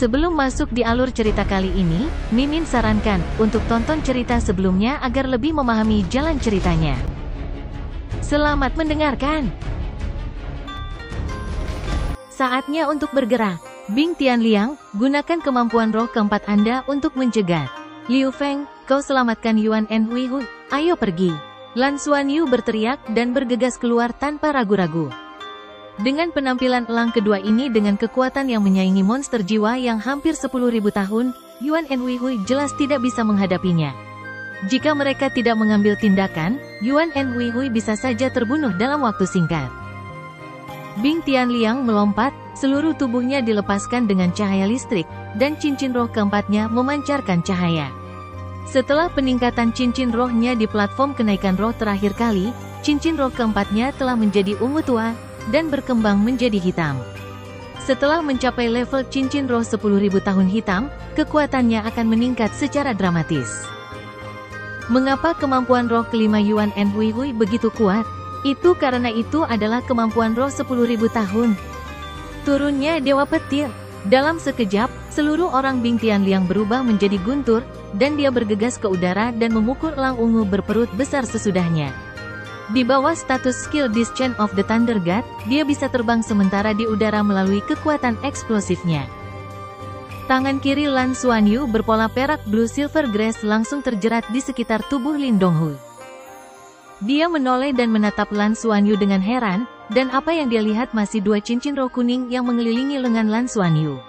Sebelum masuk di alur cerita kali ini, Mimin sarankan untuk tonton cerita sebelumnya agar lebih memahami jalan ceritanya. Selamat mendengarkan. Saatnya untuk bergerak. Bing Tianliang, gunakan kemampuan roh keempat Anda untuk mencegat. Liu Feng, kau selamatkan Yuan En Huihui, ayo pergi. Lan Xuanyu berteriak dan bergegas keluar tanpa ragu-ragu. Dengan penampilan elang kedua ini dengan kekuatan yang menyaingi monster jiwa yang hampir 10.000 tahun, Yuan En Huihui jelas tidak bisa menghadapinya. Jika mereka tidak mengambil tindakan, Yuan En Huihui bisa saja terbunuh dalam waktu singkat. Bing Tianliang melompat, seluruh tubuhnya dilepaskan dengan cahaya listrik, dan cincin roh keempatnya memancarkan cahaya. Setelah peningkatan cincin rohnya di platform kenaikan roh terakhir kali, cincin roh keempatnya telah menjadi ungu tua, dan berkembang menjadi hitam. Setelah mencapai level cincin roh 10.000 tahun hitam, kekuatannya akan meningkat secara dramatis. Mengapa kemampuan roh kelima Yuan En Huihui begitu kuat? Itu karena itu adalah kemampuan roh 10.000 tahun. Turunnya Dewa Petir. Dalam sekejap, seluruh orang Bing Tianliang berubah menjadi guntur, dan dia bergegas ke udara dan memukul elang ungu berperut besar sesudahnya. Di bawah status skill Descent of the Thunder God, dia bisa terbang sementara di udara melalui kekuatan eksplosifnya. Tangan kiri Lan Xuanyu berpola perak Blue Silver Grace langsung terjerat di sekitar tubuh Lin Donghu. Dia menoleh dan menatap Lan Xuanyu dengan heran, dan apa yang dia lihat masih dua cincin roh kuning yang mengelilingi lengan Lan Xuanyu.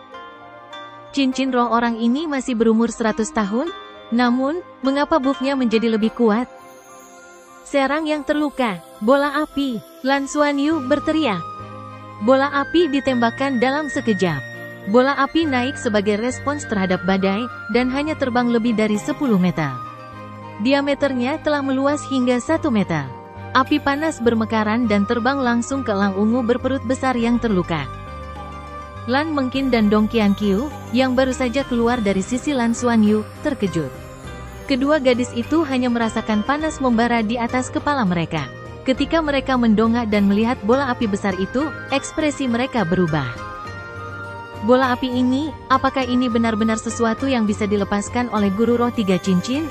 Cincin roh orang ini masih berumur 100 tahun, namun, mengapa buffnya menjadi lebih kuat? Serang yang terluka, bola api, Lan Xuanyu berteriak. Bola api ditembakkan dalam sekejap. Bola api naik sebagai respons terhadap badai, dan hanya terbang lebih dari 10 meter. Diameternya telah meluas hingga 1 meter. Api panas bermekaran dan terbang langsung ke elang ungu berperut besar yang terluka. Lan Mengqin dan Dong Qianqiu, yang baru saja keluar dari sisi Lan Xuanyu, terkejut. Kedua gadis itu hanya merasakan panas membara di atas kepala mereka. Ketika mereka mendongak dan melihat bola api besar itu, ekspresi mereka berubah. Bola api ini, apakah ini benar-benar sesuatu yang bisa dilepaskan oleh guru roh 3 cincin?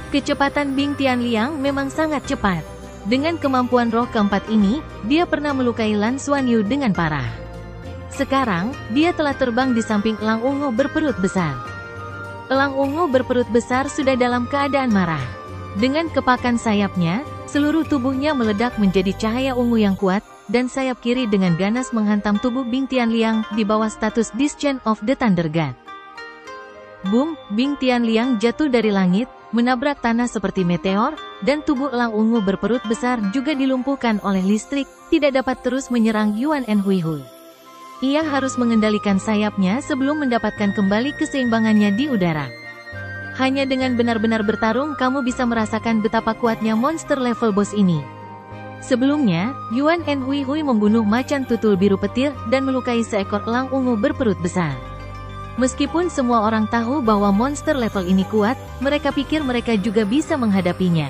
Kecepatan Bing Tianliang memang sangat cepat. Dengan kemampuan roh keempat ini, dia pernah melukai Lan Xuanyu dengan parah. Sekarang, dia telah terbang di samping elang ungu berperut besar. Elang ungu berperut besar sudah dalam keadaan marah. Dengan kepakan sayapnya, seluruh tubuhnya meledak menjadi cahaya ungu yang kuat, dan sayap kiri dengan ganas menghantam tubuh Bing Tianliang di bawah status Descent of the Thunder God. Boom, Bing Tianliang jatuh dari langit, menabrak tanah seperti meteor, dan tubuh elang ungu berperut besar juga dilumpuhkan oleh listrik, tidak dapat terus menyerang Yuan En Huihui. Ia harus mengendalikan sayapnya sebelum mendapatkan kembali keseimbangannya di udara. Hanya dengan benar-benar bertarung kamu bisa merasakan betapa kuatnya monster level boss ini. Sebelumnya, Yuan En Huihui membunuh macan tutul biru petir dan melukai seekor elang ungu berperut besar. Meskipun semua orang tahu bahwa monster level ini kuat, mereka pikir mereka juga bisa menghadapinya.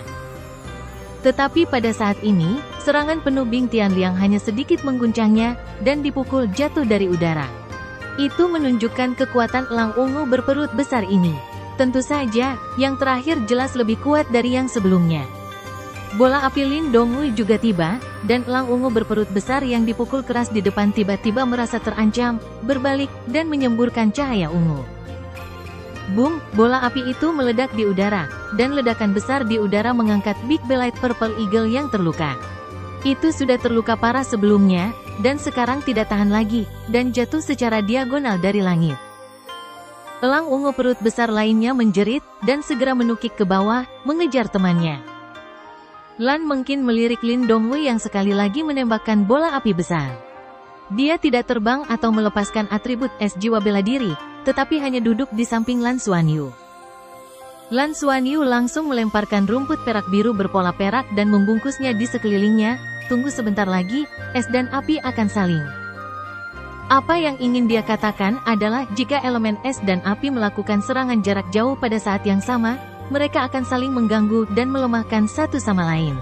Tetapi pada saat ini, serangan penuh Bing Tianliang hanya sedikit mengguncangnya, dan dipukul jatuh dari udara. Itu menunjukkan kekuatan elang ungu berperut besar ini. Tentu saja, yang terakhir jelas lebih kuat dari yang sebelumnya. Bola api Lin Donghui juga tiba, dan elang ungu berperut besar yang dipukul keras di depan tiba-tiba merasa terancam, berbalik, dan menyemburkan cahaya ungu. Boom, bola api itu meledak di udara, dan ledakan besar di udara mengangkat Big Belite Purple Eagle yang terluka. Itu sudah terluka parah sebelumnya, dan sekarang tidak tahan lagi, dan jatuh secara diagonal dari langit. Elang ungu perut besar lainnya menjerit, dan segera menukik ke bawah, mengejar temannya. Lan Mengqin melirik Lin Donghui yang sekali lagi menembakkan bola api besar. Dia tidak terbang atau melepaskan atribut es jiwa bela diri, tetapi hanya duduk di samping Lan Xuanyu. Lan Xuanyu langsung melemparkan rumput perak biru berpola perak dan membungkusnya di sekelilingnya. Tunggu sebentar lagi, es dan api akan saling. Apa yang ingin dia katakan adalah jika elemen es dan api melakukan serangan jarak jauh pada saat yang sama, mereka akan saling mengganggu dan melemahkan satu sama lain.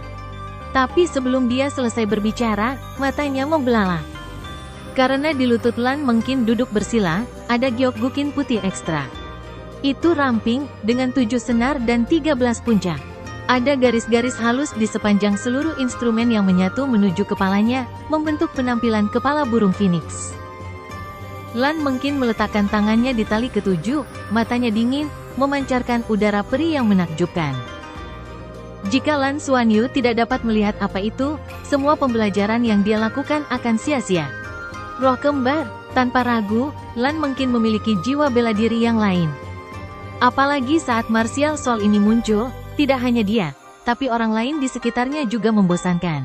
Tapi sebelum dia selesai berbicara, matanya membelalak. Karena di lutut Lan Mengqin duduk bersila, ada Gyeokgukin putih ekstra. Itu ramping, dengan 7 senar dan 13 puncak. Ada garis-garis halus di sepanjang seluruh instrumen yang menyatu menuju kepalanya, membentuk penampilan kepala burung phoenix. Lan Mengkin meletakkan tangannya di tali ketujuh, matanya dingin, memancarkan udara peri yang menakjubkan. Jika Lan Xuanyu tidak dapat melihat apa itu, semua pembelajaran yang dia lakukan akan sia-sia. Roh kembar, tanpa ragu, Lan Mengkin memiliki jiwa bela diri yang lain. Apalagi saat martial soul ini muncul, tidak hanya dia, tapi orang lain di sekitarnya juga membosankan.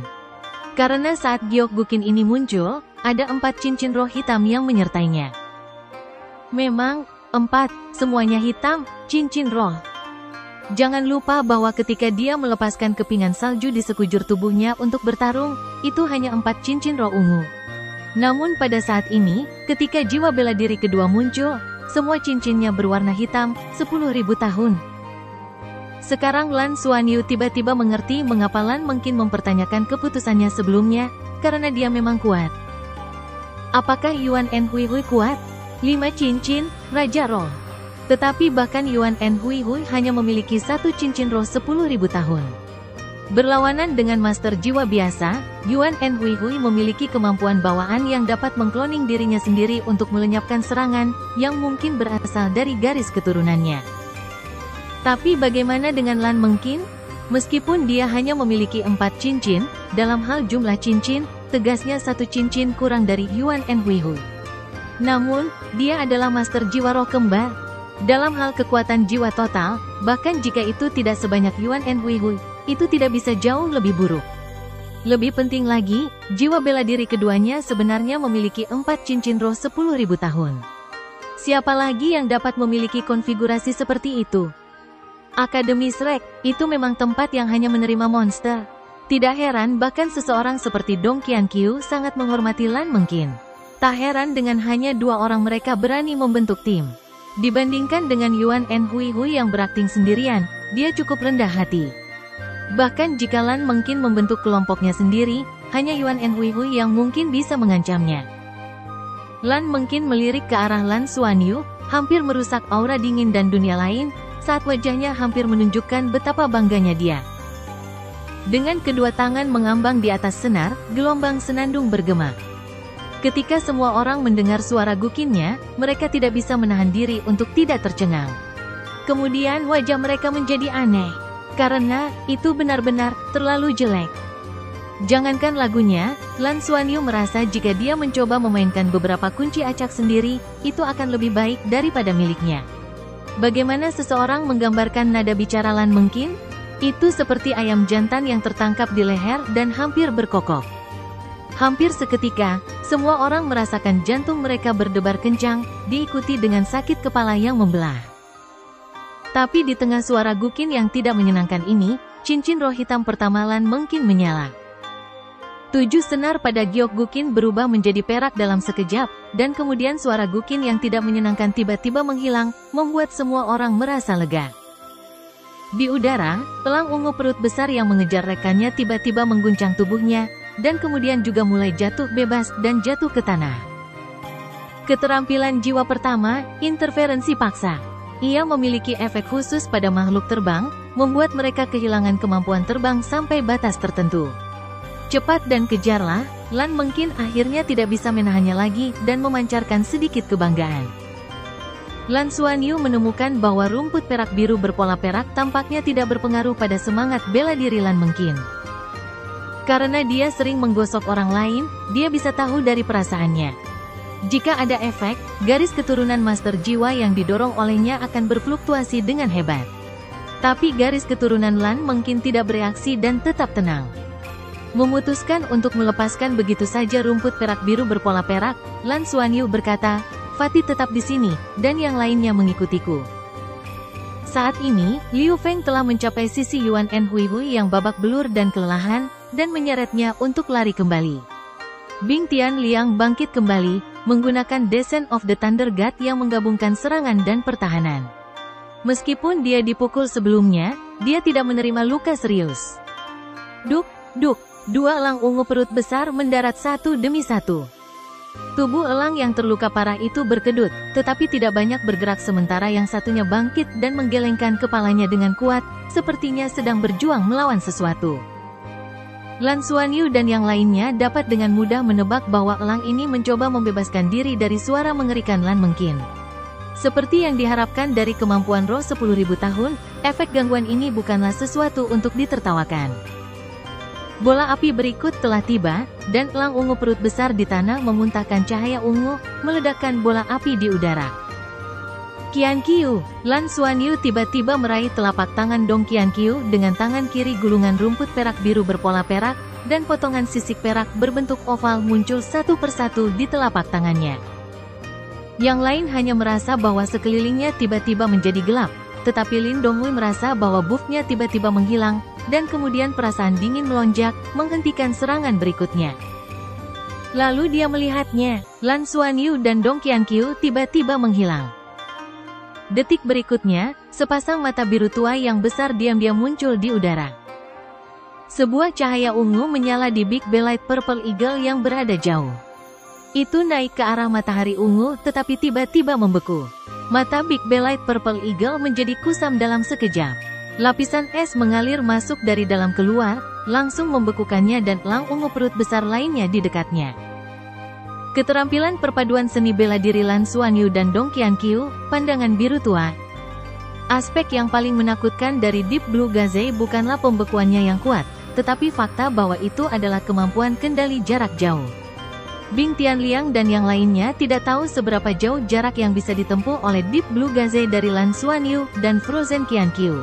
Karena saat Gyeokgukin ini muncul, ada 4 cincin roh hitam yang menyertainya. Memang, 4, semuanya hitam, cincin roh. Jangan lupa bahwa ketika dia melepaskan kepingan salju di sekujur tubuhnya untuk bertarung, itu hanya 4 cincin roh ungu. Namun pada saat ini, ketika jiwa bela diri kedua muncul, semua cincinnya berwarna hitam, 10.000 tahun. Sekarang Lan Xuanyu tiba-tiba mengerti mengapa Lan Mengkin mempertanyakan keputusannya sebelumnya, karena dia memang kuat. Apakah Yuan En Hui Hui kuat? 5 cincin, Raja Roh. Tetapi bahkan Yuan En Hui Hui hanya memiliki 1 cincin roh 10.000 tahun. Berlawanan dengan master jiwa biasa, Yuan En Hui Hui memiliki kemampuan bawaan yang dapat mengkloning dirinya sendiri untuk melenyapkan serangan, yang mungkin berasal dari garis keturunannya. Tapi bagaimana dengan Lan Mengkin? Meskipun dia hanya memiliki 4 cincin, dalam hal jumlah cincin, tegasnya 1 cincin kurang dari Yuan En Hui Hui. Namun, dia adalah master jiwa roh kembar. Dalam hal kekuatan jiwa total, bahkan jika itu tidak sebanyak Yuan En Hui Hui, itu tidak bisa jauh lebih buruk. Lebih penting lagi, jiwa bela diri keduanya sebenarnya memiliki 4 cincin roh 10.000 tahun. Siapa lagi yang dapat memiliki konfigurasi seperti itu? Akademi Shrek, itu memang tempat yang hanya menerima monster. Tidak heran bahkan seseorang seperti Dong Qianqiu sangat menghormati Lan Mengkin. Tak heran dengan hanya 2 orang mereka berani membentuk tim. Dibandingkan dengan Yuan En Hui Hui yang berakting sendirian, dia cukup rendah hati. Bahkan jika Lan Mengkin membentuk kelompoknya sendiri, hanya Yuan En Hui Hui yang mungkin bisa mengancamnya. Lan Mengkin melirik ke arah Lan Xuanyu, hampir merusak aura dingin dan dunia lain, saat wajahnya hampir menunjukkan betapa bangganya dia. Dengan kedua tangan mengambang di atas senar, gelombang senandung bergema. Ketika semua orang mendengar suara gukinnya, mereka tidak bisa menahan diri untuk tidak tercengang. Kemudian wajah mereka menjadi aneh, karena itu benar-benar terlalu jelek. Jangankan lagunya, Lan Xuanyu merasa jika dia mencoba memainkan beberapa kunci acak sendiri, itu akan lebih baik daripada miliknya. Bagaimana seseorang menggambarkan nada bicara Lan Mengkin? Itu seperti ayam jantan yang tertangkap di leher dan hampir berkokok. Hampir seketika, semua orang merasakan jantung mereka berdebar kencang, diikuti dengan sakit kepala yang membelah. Tapi di tengah suara gukin yang tidak menyenangkan ini, cincin roh hitam pertama Lan Mengkin menyala. 7 senar pada Gyeokgukin berubah menjadi perak dalam sekejap, dan kemudian suara gukin yang tidak menyenangkan tiba-tiba menghilang, membuat semua orang merasa lega. Di udara, pelang ungu perut besar yang mengejar rekannya tiba-tiba mengguncang tubuhnya, dan kemudian juga mulai jatuh bebas dan jatuh ke tanah. Keterampilan jiwa pertama, interferensi paksa. Ia memiliki efek khusus pada makhluk terbang, membuat mereka kehilangan kemampuan terbang sampai batas tertentu. Cepat dan kejarlah, Lan Mengkin akhirnya tidak bisa menahannya lagi dan memancarkan sedikit kebanggaan. Lan Xuanyu menemukan bahwa rumput perak biru berpola perak tampaknya tidak berpengaruh pada semangat bela diri Lan Mengkin. Karena dia sering menggosok orang lain, dia bisa tahu dari perasaannya. Jika ada efek, garis keturunan master jiwa yang didorong olehnya akan berfluktuasi dengan hebat. Tapi garis keturunan Lan Mengkin tidak bereaksi dan tetap tenang. Memutuskan untuk melepaskan begitu saja rumput perak biru berpola perak, Lan Xuanyu berkata, "Fatih tetap di sini, dan yang lainnya mengikutiku." Saat ini, Liu Feng telah mencapai sisi Yuan En Hui Hui yang babak belur dan kelelahan, dan menyeretnya untuk lari kembali. Bing Tianliang bangkit kembali, menggunakan Descent of the Thunder God yang menggabungkan serangan dan pertahanan. Meskipun dia dipukul sebelumnya, dia tidak menerima luka serius. Duk, duk, 2 elang ungu perut besar mendarat satu demi satu. Tubuh elang yang terluka parah itu berkedut, tetapi tidak banyak bergerak sementara yang satunya bangkit dan menggelengkan kepalanya dengan kuat, sepertinya sedang berjuang melawan sesuatu. Lan Xuanyu dan yang lainnya dapat dengan mudah menebak bahwa elang ini mencoba membebaskan diri dari suara mengerikan Lan Mengkin. Seperti yang diharapkan dari kemampuan roh 10.000 tahun, efek gangguan ini bukanlah sesuatu untuk ditertawakan. Bola api berikut telah tiba, dan elang ungu perut besar di tanah memuntahkan cahaya ungu, meledakkan bola api di udara. Qian Qiu, Lan Xuanyu tiba-tiba meraih telapak tangan Dong Qian Qiu dengan tangan kiri gulungan rumput perak biru berpola perak, dan potongan sisik perak berbentuk oval muncul satu persatu di telapak tangannya. Yang lain hanya merasa bahwa sekelilingnya tiba-tiba menjadi gelap, tetapi Lin Donghui merasa bahwa buffnya tiba-tiba menghilang, dan kemudian perasaan dingin melonjak, menghentikan serangan berikutnya. Lalu dia melihatnya, Lan Xuanyu dan Dong Qian Qiu tiba-tiba menghilang. Detik berikutnya, sepasang mata biru tua yang besar diam-diam muncul di udara. Sebuah cahaya ungu menyala di Big Belite Purple Eagle yang berada jauh. Itu naik ke arah matahari ungu tetapi tiba-tiba membeku. Mata Big Belite Purple Eagle menjadi kusam dalam sekejap. Lapisan es mengalir masuk dari dalam keluar, langsung membekukannya dan elang ungu perut besar lainnya di dekatnya. Keterampilan perpaduan seni bela diri Lan Xuanyu dan Dong Qian Qiu, pandangan biru tua. Aspek yang paling menakutkan dari Deep Blue Gaze bukanlah pembekuannya yang kuat, tetapi fakta bahwa itu adalah kemampuan kendali jarak jauh. Bing Tianliang dan yang lainnya tidak tahu seberapa jauh jarak yang bisa ditempuh oleh Deep Blue Gaze dari Lan Xuanyu dan Frozen Qian Qiu.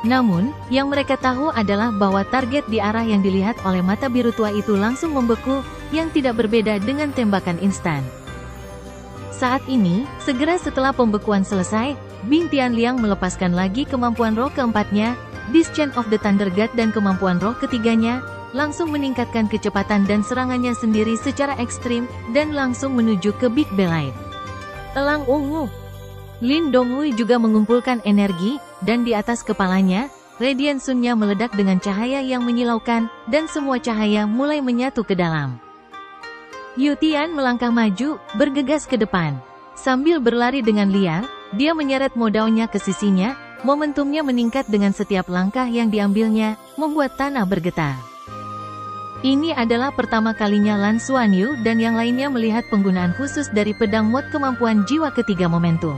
Namun, yang mereka tahu adalah bahwa target di arah yang dilihat oleh mata biru tua itu langsung membeku, yang tidak berbeda dengan tembakan instan. Saat ini, segera setelah pembekuan selesai, Bing Tianliang melepaskan lagi kemampuan roh keempatnya, Discharge of the Thunder God dan kemampuan roh ketiganya, langsung meningkatkan kecepatan dan serangannya sendiri secara ekstrim, dan langsung menuju ke Big Belite. Elang ungu. Lin Donghui juga mengumpulkan energi, dan di atas kepalanya, Radiant Sun-nya meledak dengan cahaya yang menyilaukan, dan semua cahaya mulai menyatu ke dalam. Yu Tian melangkah maju, bergegas ke depan. Sambil berlari dengan liar, dia menyeret Modaonya ke sisinya, momentumnya meningkat dengan setiap langkah yang diambilnya, membuat tanah bergetar. Ini adalah pertama kalinya Lan Xuanyu dan yang lainnya melihat penggunaan khusus dari pedang mod kemampuan jiwa ketiga momentum.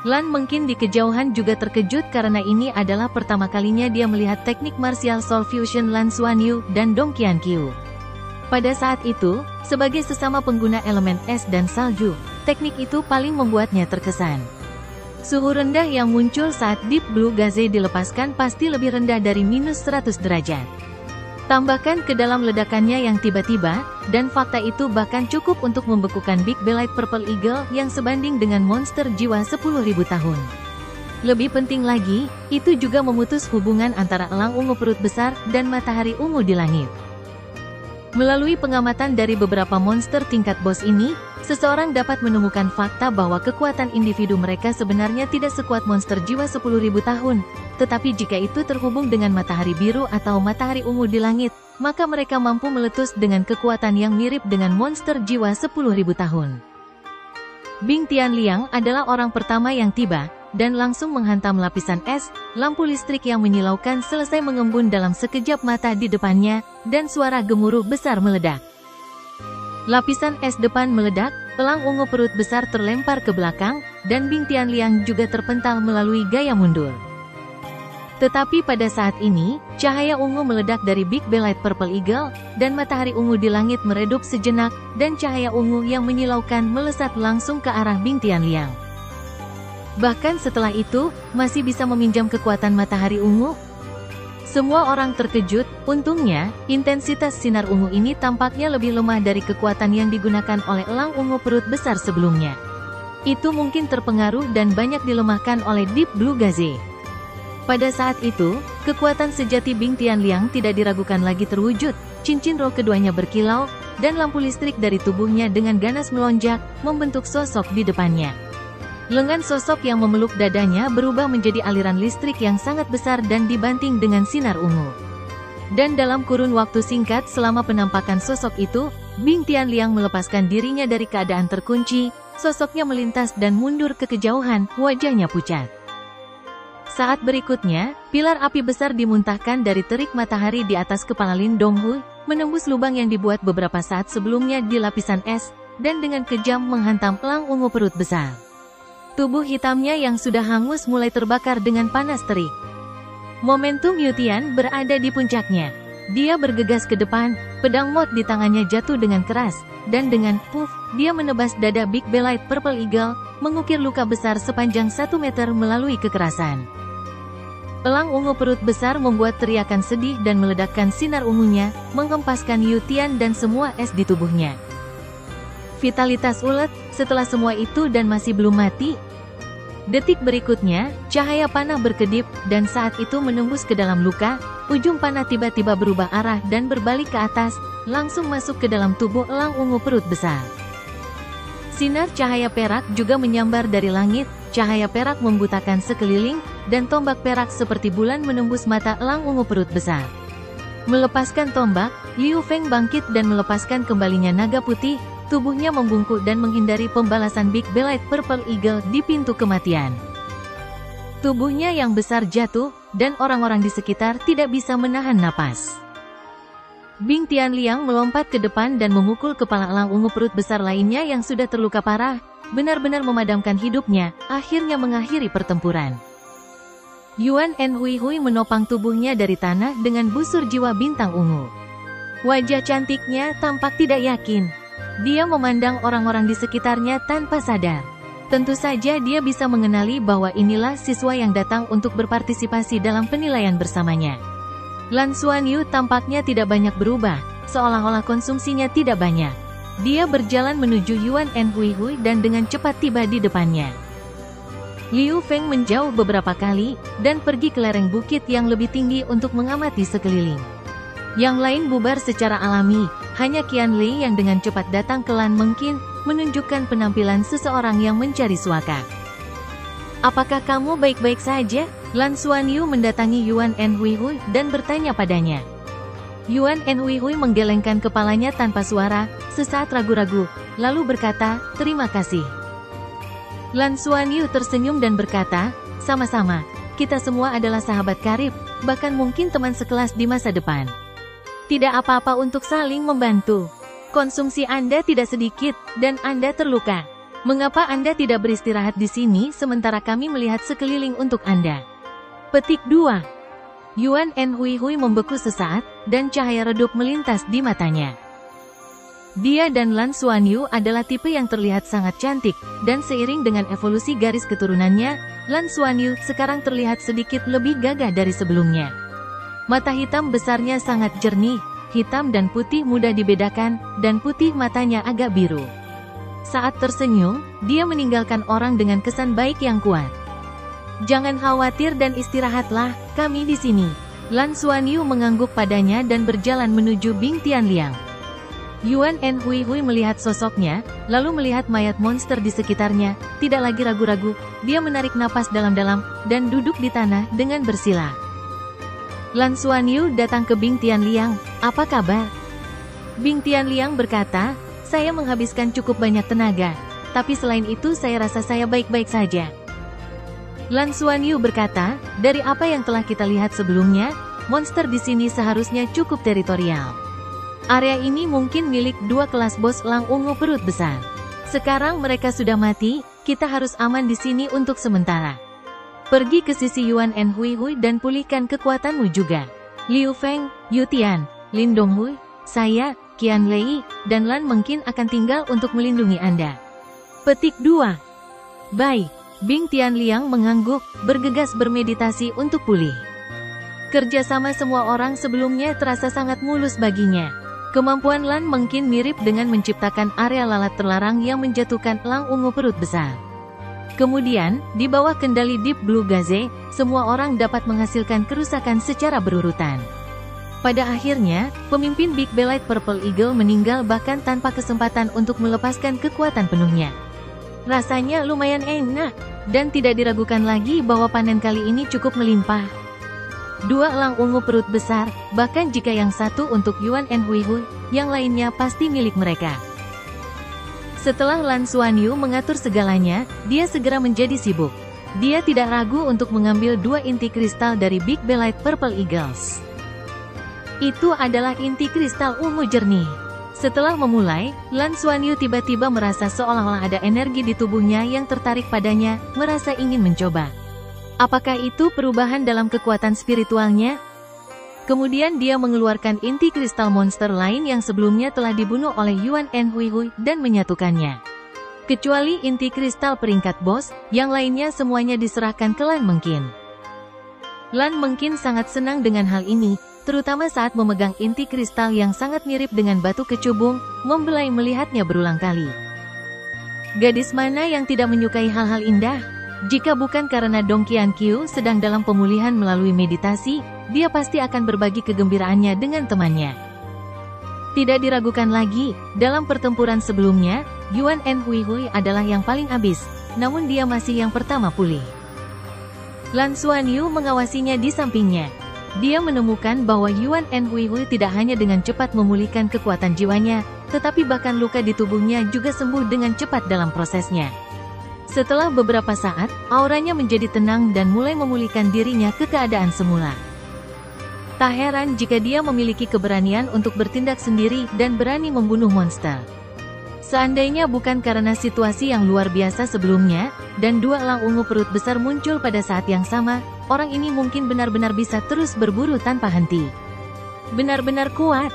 Lan Mengkin di kejauhan juga terkejut karena ini adalah pertama kalinya dia melihat teknik martial soul fusion Lan Xuanyu dan Dong Qian Qiu. Pada saat itu, sebagai sesama pengguna elemen es dan salju, teknik itu paling membuatnya terkesan. Suhu rendah yang muncul saat Deep Blue Gaze dilepaskan pasti lebih rendah dari minus 100 derajat. Tambahkan ke dalam ledakannya yang tiba-tiba, dan fakta itu bahkan cukup untuk membekukan Big Belite Purple Eagle yang sebanding dengan monster jiwa 10.000 tahun. Lebih penting lagi, itu juga memutus hubungan antara elang ungu perut besar dan matahari ungu di langit. Melalui pengamatan dari beberapa monster tingkat bos ini, seseorang dapat menemukan fakta bahwa kekuatan individu mereka sebenarnya tidak sekuat monster jiwa 10.000 tahun, tetapi jika itu terhubung dengan matahari biru atau matahari ungu di langit, maka mereka mampu meletus dengan kekuatan yang mirip dengan monster jiwa 10.000 tahun. Bing Tianliang adalah orang pertama yang tiba, dan langsung menghantam lapisan es, lampu listrik yang menyilaukan selesai mengembun dalam sekejap mata di depannya, dan suara gemuruh besar meledak. Lapisan es depan meledak, elang ungu perut besar terlempar ke belakang, dan Bing Tianliang juga terpental melalui gaya mundur. Tetapi pada saat ini, cahaya ungu meledak dari Big Belite Purple Eagle, dan matahari ungu di langit meredup sejenak, dan cahaya ungu yang menyilaukan melesat langsung ke arah Bing Tianliang. Bahkan setelah itu, masih bisa meminjam kekuatan matahari ungu? Semua orang terkejut, untungnya, intensitas sinar ungu ini tampaknya lebih lemah dari kekuatan yang digunakan oleh elang ungu perut besar sebelumnya. Itu mungkin terpengaruh dan banyak dilemahkan oleh Deep Blue Gaze. Pada saat itu, kekuatan sejati Bing Tianliang tidak diragukan lagi terwujud, cincin roh keduanya berkilau, dan lampu listrik dari tubuhnya dengan ganas melonjak, membentuk sosok di depannya. Lengan sosok yang memeluk dadanya berubah menjadi aliran listrik yang sangat besar dan dibanting dengan sinar ungu. Dan dalam kurun waktu singkat selama penampakan sosok itu, Bing Tianliang melepaskan dirinya dari keadaan terkunci, sosoknya melintas dan mundur ke kejauhan, wajahnya pucat. Saat berikutnya, pilar api besar dimuntahkan dari terik matahari di atas kepala Lin Donghui, menembus lubang yang dibuat beberapa saat sebelumnya di lapisan es, dan dengan kejam menghantam elang ungu perut besar. Tubuh hitamnya yang sudah hangus mulai terbakar dengan panas terik. Momentum Yu Tian berada di puncaknya. Dia bergegas ke depan, pedang mod di tangannya jatuh dengan keras, dan dengan puff, dia menebas dada Big Belite Purple Eagle, mengukir luka besar sepanjang 1 meter melalui kekerasan. Elang ungu perut besar membuat teriakan sedih dan meledakkan sinar ungunya, menghempaskan Yu Tian dan semua es di tubuhnya. Vitalitas ulet, setelah semua itu dan masih belum mati. Detik berikutnya, cahaya panah berkedip, dan saat itu menembus ke dalam luka, ujung panah tiba-tiba berubah arah dan berbalik ke atas, langsung masuk ke dalam tubuh elang ungu perut besar. Sinar cahaya perak juga menyambar dari langit, cahaya perak membutakan sekeliling, dan tombak perak seperti bulan menembus mata elang ungu perut besar. Melepaskan tombak, Liu Feng bangkit dan melepaskan kembalinya naga putih, tubuhnya membungkuk dan menghindari pembalasan Big Belite Purple Eagle di pintu kematian. Tubuhnya yang besar jatuh, dan orang-orang di sekitar tidak bisa menahan napas. Bing Tianliang melompat ke depan dan memukul kepala elang ungu perut besar lainnya yang sudah terluka parah, benar-benar memadamkan hidupnya, akhirnya mengakhiri pertempuran. Yuan Enhui menopang tubuhnya dari tanah dengan busur jiwa bintang ungu. Wajah cantiknya tampak tidak yakin. Dia memandang orang-orang di sekitarnya tanpa sadar. Tentu saja dia bisa mengenali bahwa inilah siswa yang datang untuk berpartisipasi dalam penilaian bersamanya. Lan Xuanyu tampaknya tidak banyak berubah, seolah-olah konsumsinya tidak banyak. Dia berjalan menuju Yuan Enhui dan dengan cepat tiba di depannya. Liu Feng menjauh beberapa kali, dan pergi ke lereng bukit yang lebih tinggi untuk mengamati sekeliling. Yang lain bubar secara alami, hanya Qianlei yang dengan cepat datang ke Lan Mengqin, menunjukkan penampilan seseorang yang mencari suaka. "Apakah kamu baik-baik saja?" Lan Xuanyu mendatangi Yuan Enhui dan bertanya padanya. Yuan Enhui menggelengkan kepalanya tanpa suara, sesaat ragu-ragu, lalu berkata, "Terima kasih." Lan Xuanyu tersenyum dan berkata, "Sama-sama, kita semua adalah sahabat karib, bahkan mungkin teman sekelas di masa depan. Tidak apa-apa untuk saling membantu. Konsumsi Anda tidak sedikit, dan Anda terluka. Mengapa Anda tidak beristirahat di sini sementara kami melihat sekeliling untuk Anda?" Petik 2. Yuan Enhui membeku sesaat, dan cahaya redup melintas di matanya. Dia dan Lan Xuanyu adalah tipe yang terlihat sangat cantik, dan seiring dengan evolusi garis keturunannya, Lan Xuanyu sekarang terlihat sedikit lebih gagah dari sebelumnya. Mata hitam besarnya sangat jernih, hitam dan putih mudah dibedakan, dan putih matanya agak biru. Saat tersenyum, dia meninggalkan orang dengan kesan baik yang kuat. "Jangan khawatir dan istirahatlah, kami di sini." Lan Xuanyu mengangguk padanya dan berjalan menuju Bing Tianliang. Yuan Enhui melihat sosoknya, lalu melihat mayat monster di sekitarnya, tidak lagi ragu-ragu, dia menarik napas dalam-dalam, dan duduk di tanah dengan bersila. Lan Xuanyu datang ke Bing Tianliang, "Apa kabar?" Bing Tianliang berkata, "Saya menghabiskan cukup banyak tenaga, tapi selain itu saya rasa saya baik-baik saja." Lan Xuanyu berkata, "Dari apa yang telah kita lihat sebelumnya, monster di sini seharusnya cukup teritorial. Area ini mungkin milik 2 kelas bos elang ungu perut besar. Sekarang mereka sudah mati, kita harus aman di sini untuk sementara. Pergi ke sisi Yuan Enhui dan pulihkan kekuatanmu juga. Liu Feng, Yu Tian, Lin Donghui, saya, Qianlei, dan Lan Mengqin akan tinggal untuk melindungi Anda." Petik 2. Baik. Bing Tianliang mengangguk, bergegas bermeditasi untuk pulih. Kerjasama semua orang sebelumnya terasa sangat mulus baginya. Kemampuan Lan Mengqin mirip dengan menciptakan area lalat terlarang yang menjatuhkan elang ungu perut besar. Kemudian, di bawah kendali Deep Blue Gaze, semua orang dapat menghasilkan kerusakan secara berurutan. Pada akhirnya, pemimpin Big Belite Purple Eagle meninggal bahkan tanpa kesempatan untuk melepaskan kekuatan penuhnya. Rasanya lumayan enak, dan tidak diragukan lagi bahwa panen kali ini cukup melimpah. 2 elang ungu perut besar, bahkan jika yang satu untuk Yuan and Huihui, yang lainnya pasti milik mereka. Setelah Lan Xuanyu mengatur segalanya, dia segera menjadi sibuk. Dia tidak ragu untuk mengambil 2 inti kristal dari Big Belite Purple Eagles. Itu adalah inti kristal ungu jernih. Setelah memulai, Lan Xuanyu tiba-tiba merasa seolah-olah ada energi di tubuhnya yang tertarik padanya, merasa ingin mencoba. Apakah itu perubahan dalam kekuatan spiritualnya? Kemudian dia mengeluarkan inti kristal monster lain yang sebelumnya telah dibunuh oleh Yuan and Huihui dan menyatukannya. Kecuali inti kristal peringkat bos, yang lainnya semuanya diserahkan ke Lan Mengqin. Lan Mengqin sangat senang dengan hal ini, terutama saat memegang inti kristal yang sangat mirip dengan batu kecubung, membelai melihatnya berulang kali. Gadis mana yang tidak menyukai hal-hal indah? Jika bukan karena Dong Qianqiu sedang dalam pemulihan melalui meditasi, dia pasti akan berbagi kegembiraannya dengan temannya. Tidak diragukan lagi, dalam pertempuran sebelumnya, Yuan and Huihui adalah yang paling habis, namun dia masih yang pertama pulih. Lan Xuanyu mengawasinya di sampingnya. Dia menemukan bahwa Yuan and Huihui tidak hanya dengan cepat memulihkan kekuatan jiwanya, tetapi bahkan luka di tubuhnya juga sembuh dengan cepat dalam prosesnya. Setelah beberapa saat, auranya menjadi tenang dan mulai memulihkan dirinya ke keadaan semula. Tak heran jika dia memiliki keberanian untuk bertindak sendiri dan berani membunuh monster. Seandainya bukan karena situasi yang luar biasa sebelumnya, dan 2 elang ungu perut besar muncul pada saat yang sama, orang ini mungkin benar-benar bisa terus berburu tanpa henti. Benar-benar kuat.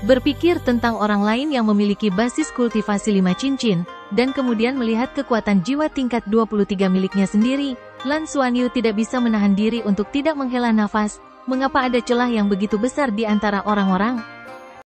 Berpikir tentang orang lain yang memiliki basis kultivasi 5 cincin, dan kemudian melihat kekuatan jiwa tingkat 23 miliknya sendiri, Lan Xuanyu tidak bisa menahan diri untuk tidak menghela nafas. Mengapa ada celah yang begitu besar di antara orang-orang?